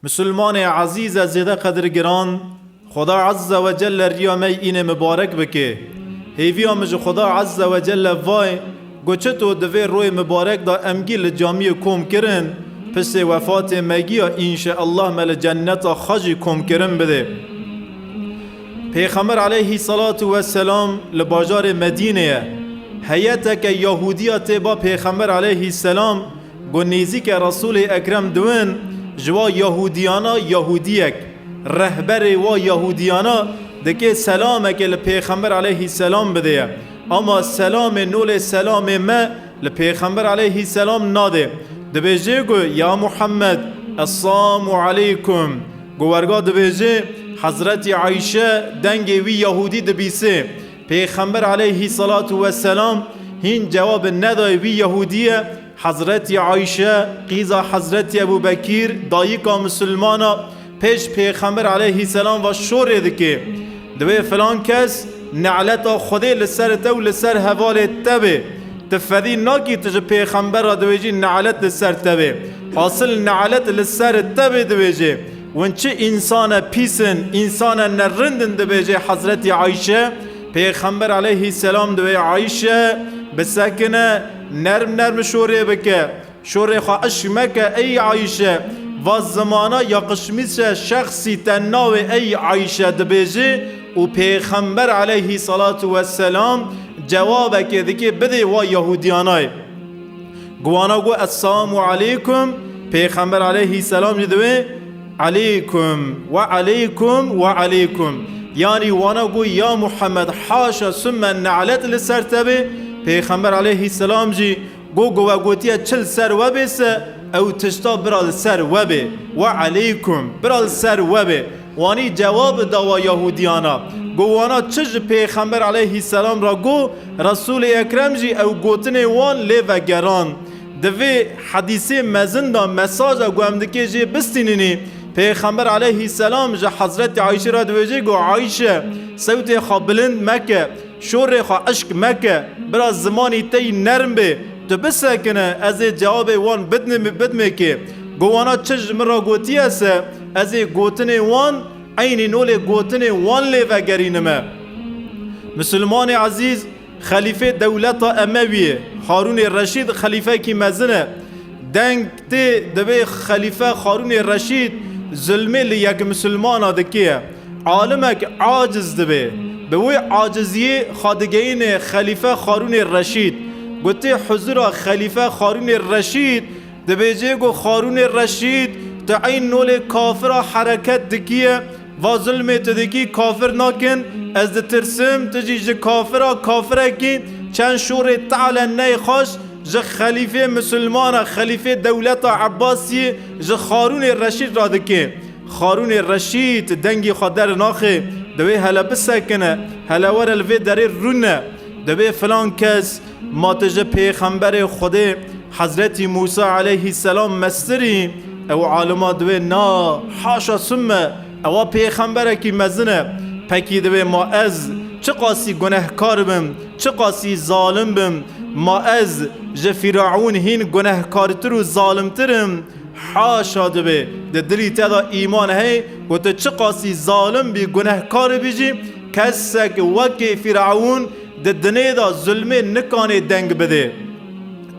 مسلمان عزیز زیده قدر گران، خدا عز و جل ریامه این مبارک بکه. هیوی آمج خدا عز و جل وای گوچتو دوی روی مبارک دا امگیل جامی کم کرن پس وفات مگی انشاءالله مل جنت خجی کم کرن بده. پیغمبر علیه صلاة و سلام لباجار مدینه حیاتک یهودیت با پیغمبر علیه السلام گنیزی که رسول اکرم دوین جوا یهودیانا یهودیک رهبر و یهودیانا دکه سلام که لپیغمبر علیه السلام بده، اما سلام نول سلام ما لپیغمبر علیه السلام ناده. دبیجه گو یا محمد السلام علیکم گوارگا دبیجه حضرت عایشه دنگ وی یهودی دبیسه پیغمبر علیه الصلاة والسلام هین جواب ندای وی یهودیه. حضرت عایشه قیزا حضرت ابو بکیر دایکا مسلمانا پیش پیغمبر علیه السلام و شوره دکه دوی فلان کس نعلتا خودی لسر تو لسر حوال تبه تفدی ناکی تج پیغمبر را دویجی نعلت لسر تبه حاصل نعلت لسر تبه دویجی ونچه انسان پیسن انسان نرندن دویجی حضرت عایشه پیغمبر علیه السلام دوی عایشه بسکنه نرم شوره بکه شوره خواهش مکه ای عایشه و زمانه یا قشمیش شخصی تناوی ای عایشه دبیجه و پیغمبر علیه صلاة و السلام جواب که دیگه بده و یهودیانای گوانا گو السلام علیکم پیغمبر علیه السلام جدوه علیکم و علیکم و علیکم یعنی وانا گو یا محمد حاشا ثم نعلت لسرتبه پیغمبر علیه السلام جی گو گوتیه چل سر و بیسه او تشتا برال سر و بی و علیکم برال سر و بی وانی جواب داوا یهودیانا گوانا چج پیغمبر علیه السلام را گو رسول اکرم جی او گوتن وان لی و گران دوی حدیثی مزن دا مساج گو امدکی جی بستینینی پیغمبر علیه السلام جا حضرت عایشه را دویجی گو عایشه صوت خوابلند مکه شور خواه عشق مکه برا زمانی تی نرم بی تو بسکنه از جواب وان بدمه که گوانا چج مرا گوتی است از گوتن وان عین نول گوتن وان لی و گرینمه. مسلمان عزیز خلیفه دولت امویه هارون رشید خلیفه کی مزنه دنگ تی دبی خلیفه هارون رشید ظلمه لی یک مسلمان دکیه عالمک عاجز دبی به وی عاجزی خادگین خلیفه هارون رشید گوتی حضور خلیفه هارون رشید دبیجه گو هارون رشید تعین نول کافر حرکت دکیه و ظلم تدکی کافر ناکن از ترسم تجیج کافر کی چند شور تعالی نی خوش ج خلیفه مسلمان خلیفه دولت عباسی ج هارون رشید را دکی هارون رشید دنگی خدر ناخه دوی هلا بسکنه هلا ور الوی دری رونه دوی فلان کس ما تجه پیغمبر خدا حضرت موسی علیه السلام مستری او عالمات دوی نا حاشا سمه او پیغمبر کی مزنه پکی دوی ما از چه قاسی گناهکار بم چه قاسی ظالم بم ما از جه فرعون هین گناهکارتر و ظالمترم حاشا دوی ده دلی تدا ایمان هی و تو چه قاسی ظالم بی گناهکار بیجی کسک وکی فرعون ده دنه دا ظلمه نکانه دنگ بده.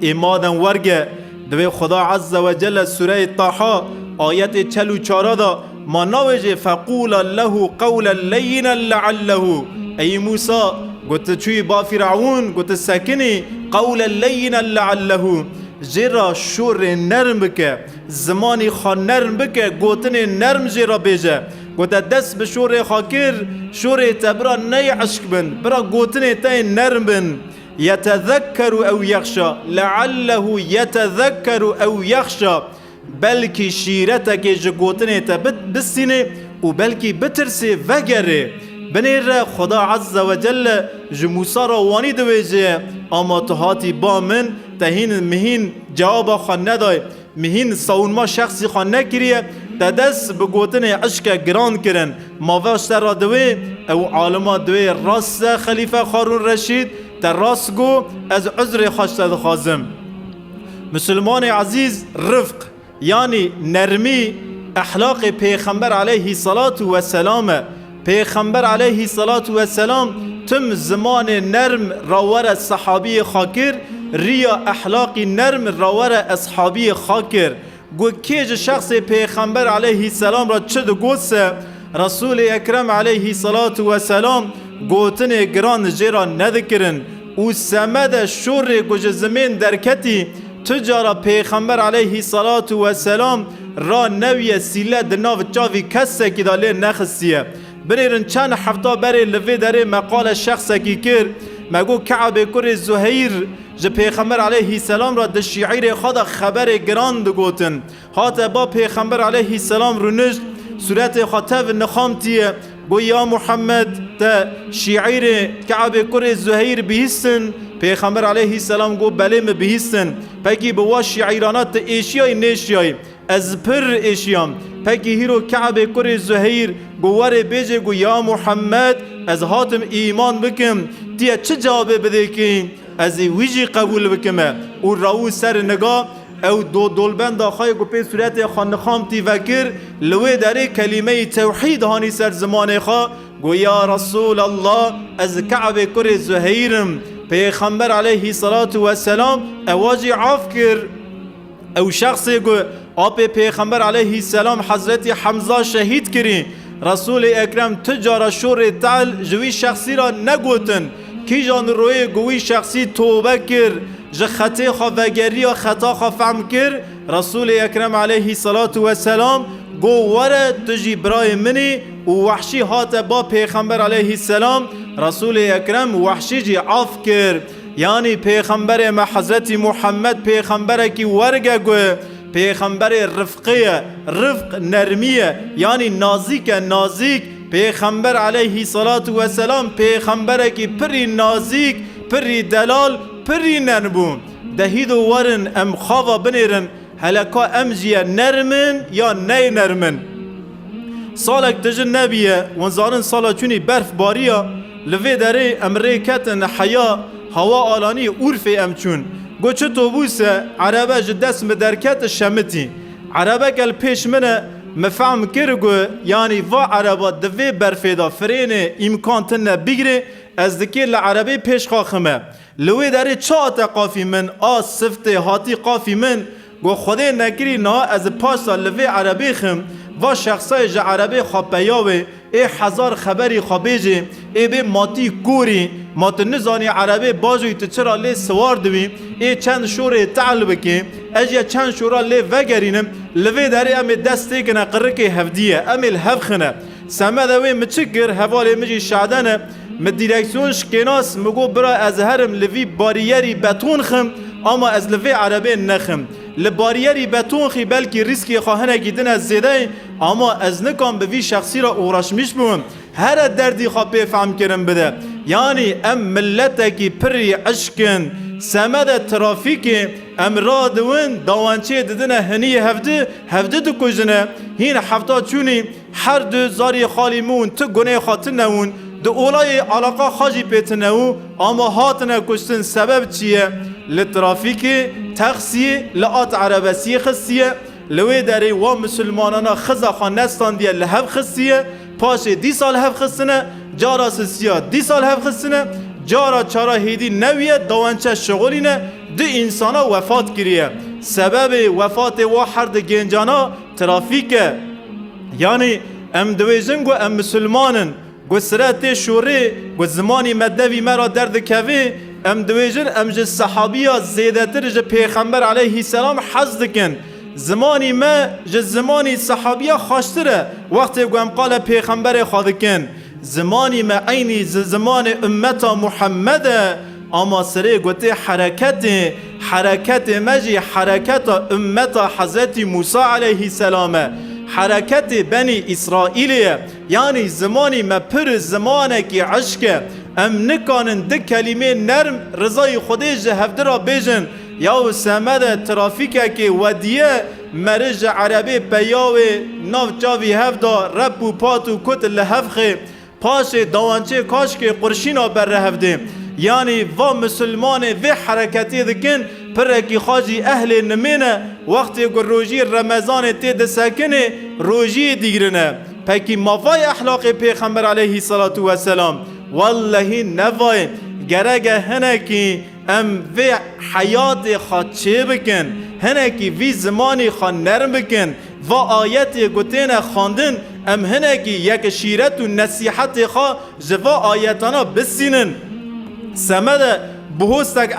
ایمادن ورگه دوی خدا عز و جل سوره طه آیت 44 دا ما نوجه فقول له قولا لینا لعله ای موسی گوت چوی با فرعون گوت سکنی قولا لینا لعله جرا شور نرم بکه زمانی خان نرم بکه گوتن نرم جرا بیجه گوتا دست به شور خاکر شور تبرا نی عشق بن برا گوتن تای نرم بن یتذکر او یخشا لعله یتذکر او یخشا بلکی شیرتک جو گوتن تا بسینه و بلکی بترسی وگره بنیر خدا عز و جل جو موسی را وانی دویجه اما تو هاتی با من تهین مهین جواب خوان ندای مهین ساون ما شخصی خوان نکریه تا دست بگوتن عشق گران کرن ما واشتر را دوی او عالمات دوی راست خلیفه هارون رشید تا راست گو از عذر خوشتد خازم. مسلمان عزیز رفق یعنی نرمی اخلاق پیغمبر علیه الصلاة و سلام. پیغمبر علیه الصلاة و سلام تم زمان نرم راور صحابی خاکر، ریا اخلاقی نرم راور اصحابی خاکر. گو کیج شخص پیغمبر علیه السلام را چه دو گوسه رسول اکرم علیه الصلاة و سلام گوتن گران جیرا ندکرن و سمد شور گوش زمین درکتی تجارا پیغمبر علیه الصلاة و سلام را نوی سیله دناو چاوی کسه که داله نخستیه. بریرن چند هفته بری لوی داره مقال شخص کی کر مگو کعب کر زهیر جه پیغمبر علیه السلام را ده شعیر خدا خبر گران دو گوتن هات با پیغمبر علیه السلام رو نشت صورت خطاب نخامتیه گو یا محمد تا شعیر کعب کر زهیر بهستن. پیغمبر علیه السلام گو بله ما بهستن پاکی بوا شعیرانات ایشیای نیشیای از پر ایشیام پاکی هیرو کعب کر زهیر گواره بیجه گو یا محمد از هاتم ایمان بکم تیه چه جوابه بده که از ویجی قبول بکمه و راو سر نگاه او دو دولبند آخای گو پی صورت خانخام تی وکر لوی داره کلمه توحید هانی سر زمان خواه گو یا رسول الله از کعب کر زهیرم. پیغمبر علیه الصلاة و سلام اواجی عاف کر او شخص گو آپ پیغمبر علیه السلام حضرت حمزه شهید کری رسول اکرم تجار شور تعل جوی شخصی را نگوتن کی جان روی گوی شخصی توبه کر جه خطی خواهگری و خطا خواه فهم کر رسول اکرم علیه الصلاة و سلام گو وره تجی برای منی و وحشی هات با پیغمبر علیه السلام رسول اکرم وحشی جی عاف کر. یعنی پیغمبر ما حضرت محمد پیغمبر کی ورگه گو پیغمبر رفقیه رفق نرمیه یعنی نازیک نازیک پیغمبر علیه الصلاة و سلام پیغمبر کی پری نازیک پری دلال پری نرمون دهید و ورن ام خواه بنیرن هلکا ام جیه نرمن یا نی نرمن. سالک تجن نبیه ونزارن سالا چونی برف باریا لوی داره امریکتن حیا هوا آلانی عرف ام چون گو چه تو بوسه عربه جدست مدرکت شمتی عربه کل پیش منه مفهم کرگو یعنی و عربه دوی برفه دا فرین امکان تنه بگیره از دکی لعربه پیش خواخمه لوی داره چه قافی من صفت هاتی قافی من گو خدا نکری نه از پاسا لوی عربی خم و شخصای جا عربی خواب بیاوه ای هزار خبری خوابیجی ای به ماتی کوری مات نزانی عربی باجوی تو چرا لی سوار دوی ای چند شور تعال بکی اجیا چند شورا لی وگرینم لوی داری امی دستی کنه قرکی هفدیه امی الهفخنه سمه دوی مچگر حوالی مجی شعدنه مدیرکسیون شکناس مگو برا از هرم لوی باریری بتون خم اما از لوی عربی نخم لباریری بتون خی بلکی ریسکی خواهنه گیدن از زیده اما از نکام به وی شخصی را اوراشمیش بون هر دردی خواه بفهم کرن بده. یعنی ام ملتکی پری عشقن سمد ترافیک ام را دوین داوانچه ددنه هنی هفته دو کجنه هین هفته چونی هر دو زاری خالی مون تو گناه خاطر نمون دو اولای علاقه خاجی پیتنهو اما هاتنه کشتن سبب چیه؟ لترافیک تخصیه لآت عربسی خستیه لوی داره و مسلمانانا خزا خانستان دیه لحب خستیه پاشه 10 سال هف خستنه جارا سسیا 10 سال هف خستنه جارا چارا هیدی نویه دوانچه شغولینه دو انسانا وفات کریه سبب وفات و حرد گنجانا ترافیکه. یعنی ام دویجن گو ام مسلمانن گو سرات شوری گو زمانی مدوی مرا درد کوی ام دویجن ام جه صحابیا زیدتر جه پیغمبر علیه السلام حز دکن زمانی ما جه زمانی صحابیا خوشتره وقتی گو ام قال پیغمبر خادکن زمانی ما عینی زمان امتا محمده اما سره گوته حرکت مجی حرکت امتا حضرت موسی علیه السلام حرکت بنی اسرائیلیه. یعنی زمانی ما پر زمانه که عشقه ام نکانن ده کلمه نرم رضای خودش هفته را بیجن یا سمد ترافیکه که ودیه مرج عربی پیاوه ناف چاوی هفته رب و پات و کت لحفخه پاش دوانچه کاش که قرشینا بر هفته. یعنی و مسلمان و حرکتی دکن پرکی خاجی اهل نمینه وقتی که روژی رمضان تید سکنه روژی دیگرنه پاکی مافای اخلاق پیغمبر علیه الصلاة والسلام والله نوای گرگه هنکی ام وی حیات خواد چه بکن هنکی وی زمانی خواد نرم بکن و آیت گوتین خواندن ام هنکی یک شیرت و نصیحت خواه جوا آیتانا بسینن سمده بهستک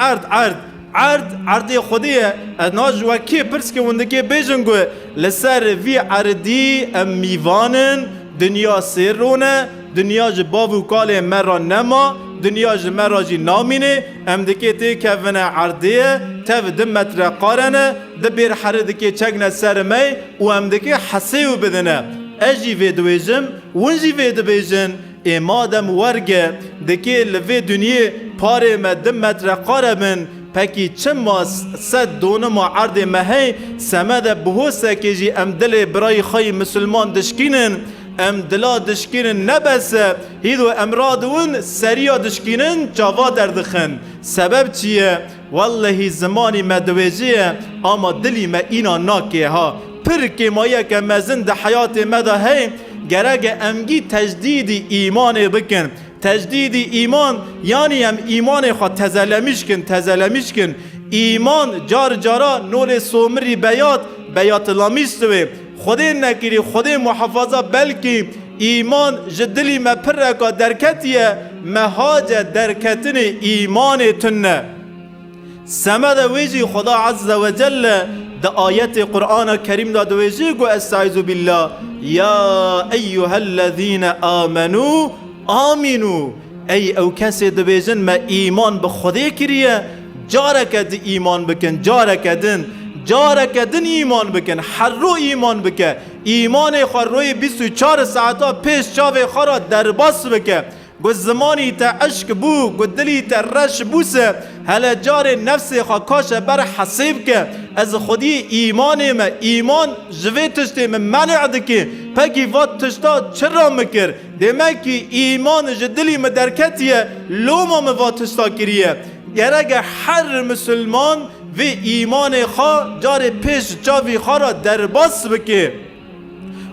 عرض خودیه ناج وکی پرس که وندگی بیجن گوه لسر وی عردی ام میوانن دنیا سرونه دنیا جباب و کال مرا نما دنیا جمرا جی نامینه ام دکی تی کونه عردیه تف دمتر قارنه دبیر حرد که چگنه سرمی و ام دکی حسیو بدنه اجی وی دویجم ونجی وی دویجن امادم ورگه دکی لوی دنیا پاره مدمتر قاربن پکی چما صد دونما عرد مهی سمد بهوسه که جی ام دل برای خای مسلمان دشکینن ام دلا دشکینن نبسه هیدو امرادون سریا دشکینن جاوا دردخن سبب چیه؟ والله زمانی مدویجیه اما دلی ما اینا ناکه ها پر که مایه که مزن ده حیات مده هی گرگ امگی تجدید ایمان بکن تجدید ایمان یعنی هم ایمان خود تزلمیش کن ایمان جار جارا نور سومری بیات لامیستوه خودی نکری خودی محافظه بلکه ایمان جدلی مپرکا درکتیه مهاج درکتن ایمان تنه سمد ویجی خدا عز و جل ده آیت قرآن کریم داد ویجی گو استعیذ بالله یا ایها الذین آمنو ای او کسی ده بیجن ما ایمان به خودی کریه جارکد ایمان بکن جارکدن ایمان بکن هر رو ایمان بکن ایمان خود روی 24 ساعتا پیش چاوه خورا در باس بکن گو زمانی تا عشق بو گو دلی تا رش بوسه هلا جار نفس خوا کاش بر حسیب که از خودی ایمان جوی تشتی من منع دکی پاکی وات تشتا چرا مکر دیمکی ایمان جدلی مدرکتیه لوما موات تشتا کریه گرگ هر مسلمان و ایمان خواه جار پیش جاوی خواه را در باس بکه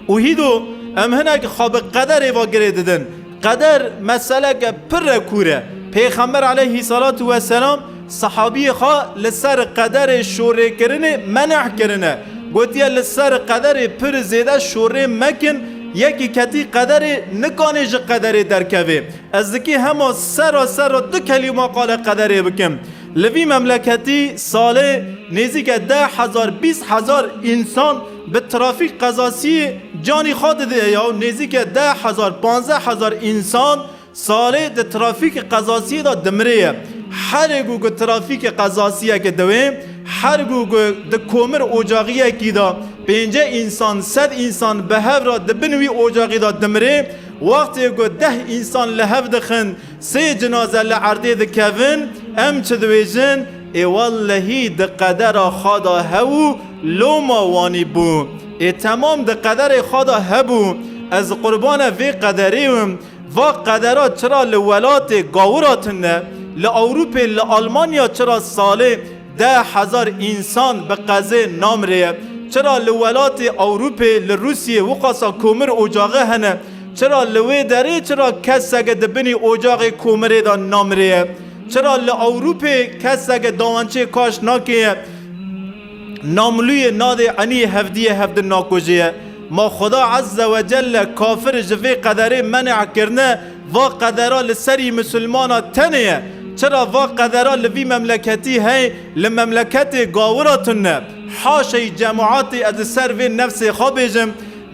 و هیدو ام هنک خواب قدر و گریددن قدر مسئله که پر کوره پیغمبر علیه الصلاة والسلام صحابی خواه لسر قدر شوره کرنه منع کرنه گوتیا لسر قدر پر زیده شوره مکن یکی کتی قدر نکانه جه قدر درکوه از دکی همه سر دو کلمه قال قدر بکم لوی مملکتی ساله نزدیک 10,000 20,000 انسان به ترافیک قزاسی جانی خود ده یا نزدیک 10,000 15,000 انسان ساله ده ترافیک قزاسی دا دمره هر گو ترافیک قزاسیه که دویم هر گو ده کومر اوجاقیه کی دا 50 انسان 100 انسان به هف را ده بنوی اوجاقی دا دمره وقتی گو 10 انسان لهف دخن 3 جنازه لعرده ده کون ام چه دویجن ای واللهی ده قدر خدا هو لوما وانی بو ای تمام ده قدر خدا هبو از قربان وی قدریم و قدرات چرا لولات گاوراتنه لأوروپا لألمانیا چرا ساله 10,000 انسان به قضه نام ریه چرا لولات اوروپا لروسیه وقاسا کومر اوجاقه هنه چرا لوی داره چرا کسگه دبنی اوجاق کومره دا نام ریه چرا لأوروپا کسگه داوانچه کاش ناکیه ناملوی ناده عنی هفده ناکوژیه ما خدا عز و جل کافر جوی قدره منع کرنه و قدره لسری مسلمانا تنیه چرا و قدره لوی مملکتی هی لمملکت گاوراتونه حاشی جماعاتی از سر و نفس خوابیجم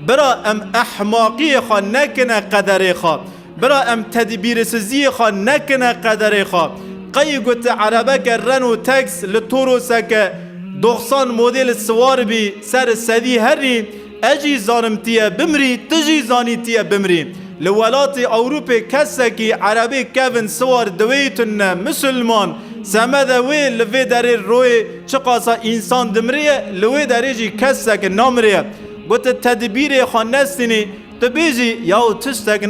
برا ام احماقی خوا نکنه قدره خوا برا ام تدبیر سزی خوا نکنه قدره خوا قی گوت عربه که رنو تکس لطورو سکه 90 مدل سوار بی سر سدی هری اجی زانم تیه بمری تجی زانی تیه بمری لولات اوروپا کسکی عربی کون سوار دویتن مسلمان سمده وی لوی داره روی چقاسا انسان دمریه لوی داره جی کسک نامریه گوت تدبیر خانستینی تو بیجی یاو تشتگ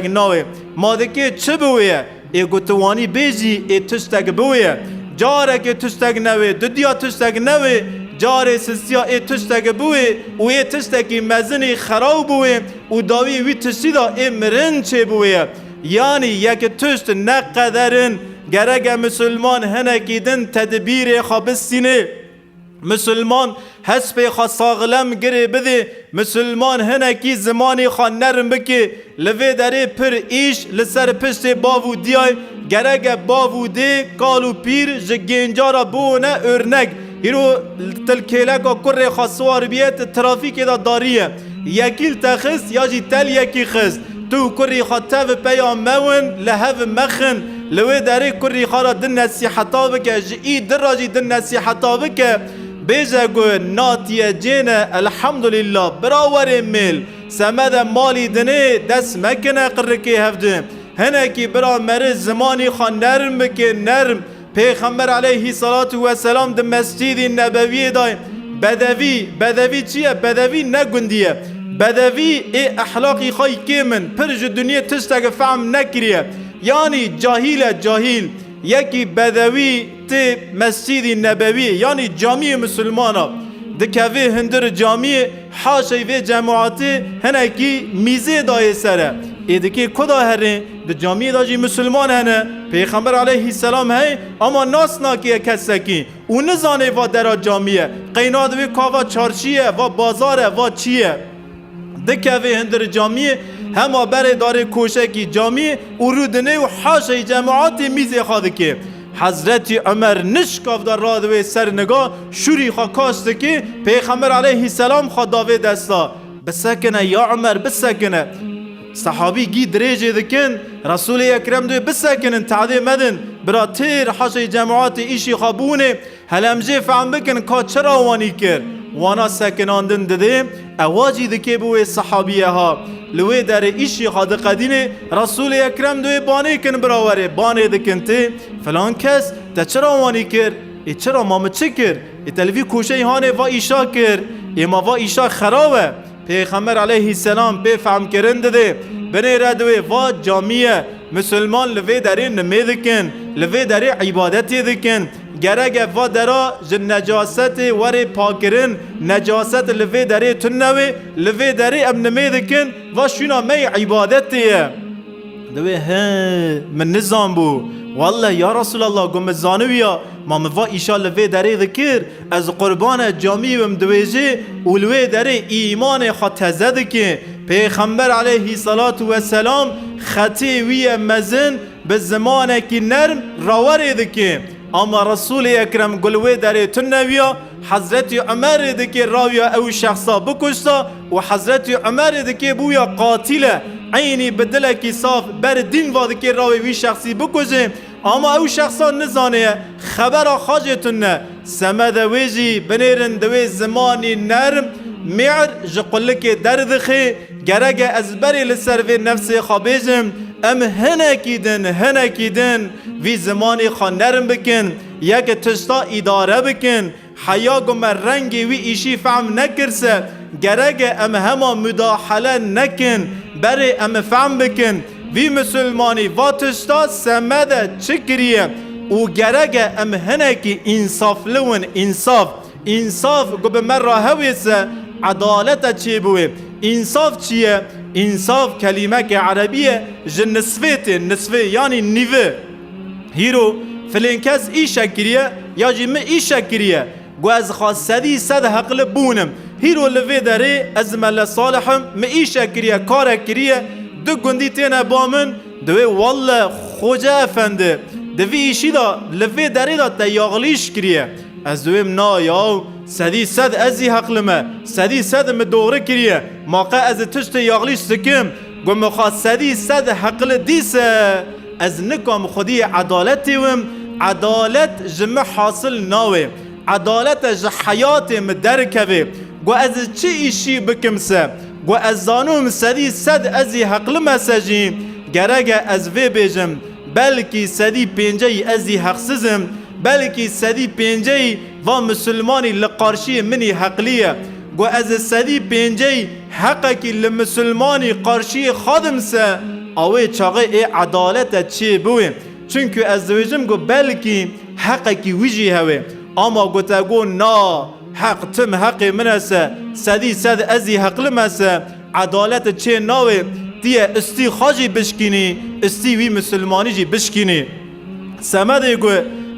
ناوه مادکی چه بویه ای گوتوانی بیجی ای تشتگ بویه جاره که تشتگ نوه ددیا تشتگ نوه جار سستیا ای تشتک بوی و ای تشتکی مزنی خراب بوی و داوی وی تشتی دا ای مرنچه بوی. یعنی یک تشت نقدرن گرگ مسلمان هنکی دن تدبیر خوابستینه، مسلمان حسب خوا ساغلم گره بده، مسلمان هنکی زمانی خوا نرم بکه لوی داره پر ایش لسر پشت باودیای گرگ باوده کالو پیر جگینجارا بونه ارنگ هیرو تلکیلکا کره خوا سوار بیت ترافیک دا داریه یکیل تخست یا جی تل یکی خست تو کری خوا تاو پیام مون لحو مخن لوی داره کری خوا را دن نصیحتا بکه جئی در را جی دن نصیحتا بکه بیجه گو ناتیه جینه الحمدلله براور میل سمد مالی دنه دست مکنه قرکی هفته هنکی برا مرز زمانی خواه نرم بکه نرم. پیغمبر علیه صلاة و سلام ده مسجد نبوی دای بدوی چیه؟ بدوی نگندیه، بدوی ای احلاقی خواهی که من پرج دنیا تشتگ فهم نکریه، یعنی جاهیل یکی بدوی تی مسجد نبوی یعنی جامعه مسلمانا دکوی هندر جامعه حاشی و جماعتی هنکی میزه دای سره ایدکی کدا هره ده جامعه داجی مسلمان هنه پیغمبر علیه السلام هی اما ناس ناکیه کسکی او نزانه و درا جامعه قینادوی کاوا چارچیه و بازاره و چیه دکوی هندر جامعه همه بره داره کوشکی جامعه او رودنه و حاشی جماعتی میزه خواده که حضرت عمر نشکاف در رادوی سرنگاه شوری خواه کاشته که پیغمبر علیه السلام خواه داوی دستا بسکنه یا عمر بسکنه صحابی گی دریجه دکن رسول اکرم دوی بسکنن تعدیه مدن برا تیر حاشی جماعت ایشی خوابونه هلمجه فهم بکن که چرا وانی کر وانا سکناندن دده اواجی دکه بوی صحابیه ها لوی در ایشی خاد قدینه رسول اکرم دوی بانه کن براوره بانه دکن تی فلان کس تا چرا وانی کر ای چرا مام چه کر ای تلوی کوشه هانه و ایشا کر ای ما و ایشا خرابه پیغمبر علیه السلام به فهم کرن دده بنی ردوی و جامعه مسلمان لوی داره نمی دکن لوی داره عبادتی دکن گرگ و درا جن نجاست وری پاکرن نجاست لوی داره تنوی لوی داره اب نمی دکن و شونا می عبادتیه دوی من نظام بو والله یا رسول الله گم زانویا ما موا ایشا لوی داره ذکر از قربان جامی بم دویجه و لوی داره ایمان خطزد که پیغمبر علیه صلاة و سلام خطی وی مزن به زمانه که نرم راوره که اما رسول اکرم گلوی داره تنویا حضرت عمر دکی راویا او شخصا بکشتا و حضرت عمر دکی بویا قاتله عینی بدلکی صاف بر دین و دکی راوی وی شخصی بکشه اما او شخصا نزانه خبر خاجتونه سمد ویجی بنیرن دوی زمانی نرم معر جقلک دردخی گرگ از بری لسر و نفس خابیجم ام هنکی دن وی زمانی خان نرم بکن یک تشتا اداره بکن حیا گم رنگی وی ایشی فهم نکرسه گرگ ام هما مداحله نکن بری ام فهم بکن وی مسلمانی و تشتا سمده چکریه و گرگ ام هنکی انصاف لون انصاف گو من را هویسه عدالت چی بوی انصاف چیه؟ انصاف کلمه که عربیه جن نصفه یعنی نیوه هیرو فلین کس ای شکریه یا جی ای شکریه گو از خواستدی صد حقل بونم هیرو لوی داره از مل صالحم ای شکریه کار کریه دو گندی تینه بامن دوی والله خوجه افنده دوی ایشی دا لوی داره دا تیاغلیش کریه از دویم نا یاو سدی صد ازی حقلمه سدی صد مدوره کریه موقع از تشت یاغلیش سکم گو مخواد سدی صد حقل دیسه از نکام خودی عدالتیم عدالت جمع حاصل ناوه عدالت جه حیات مدرکوه گو از چه ایشی بکمسه گو از زانوم سدی صد ازی حقلمه سجیم گرگ از وی بیجم بلکی سدی پینجای ازی حقسزم بلکی سدی پینجای و مسلمانی لقارشی منی حقلیه گو از سدی پینجای حقکی لمسلمانی قارشی خادم سه اوه چاقه ای عدالت چی بوی چونکه از دویجم گو بلکی حقکی ویجی هوه اما گو تا گو نا حق تم حق منسه سدی صد ازی حق لمسه عدالت چه ناوه دیه استی خاجی بشکینی استی وی مسلمانی جی بشکینی سمده گو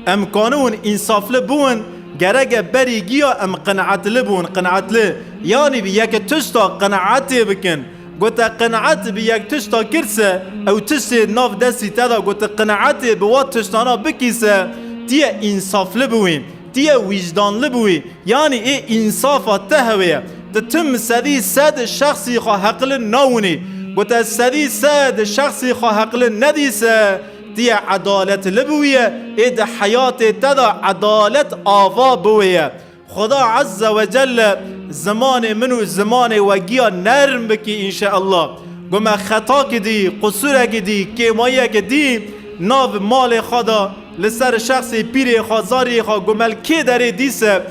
ام قانون انصاف لبون گرگ بری گیا ام قناعت لبون قناعت ل یعنی بی یک تشتا قناعت بکن گوتا قناعت بی یک تشتا کرسه او تشت ناف دستی تدا گوتا قناعت بوات تشتانا بکیسه دیه انصاف لبوین دیه وجدان لبوی یعنی ای انصافا تهویه تتم سدی صد شخصی خواه حقل ناونی گوتا سدی صد شخصی خواه حقل ندیسه دیه عدالت لبویه ای ده حیات تدا عدالت آوا بویه خدا عز و جل زمان منو زمان وگیا نرم بکی انشاءالله گوما خطا کدی قصور کدی کیمایی کدی ناو مال خدا لسر شخص پیر خازاری خوا گمل کی داره دیسه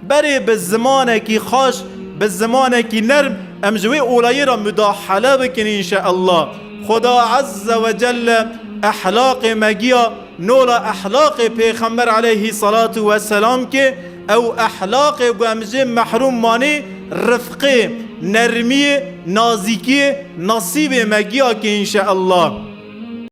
بری به زمان کی خوش به زمان کی نرم امجوی اولایی را مداحله بکنی انشاءالله خدا عز و جل احلاق مگیا نولا احلاق پیغمبر علیه صلاة و سلام که او احلاق گمجه محروم مانی رفقه نرمی نازیکی نصیب مگیا که انشاءالله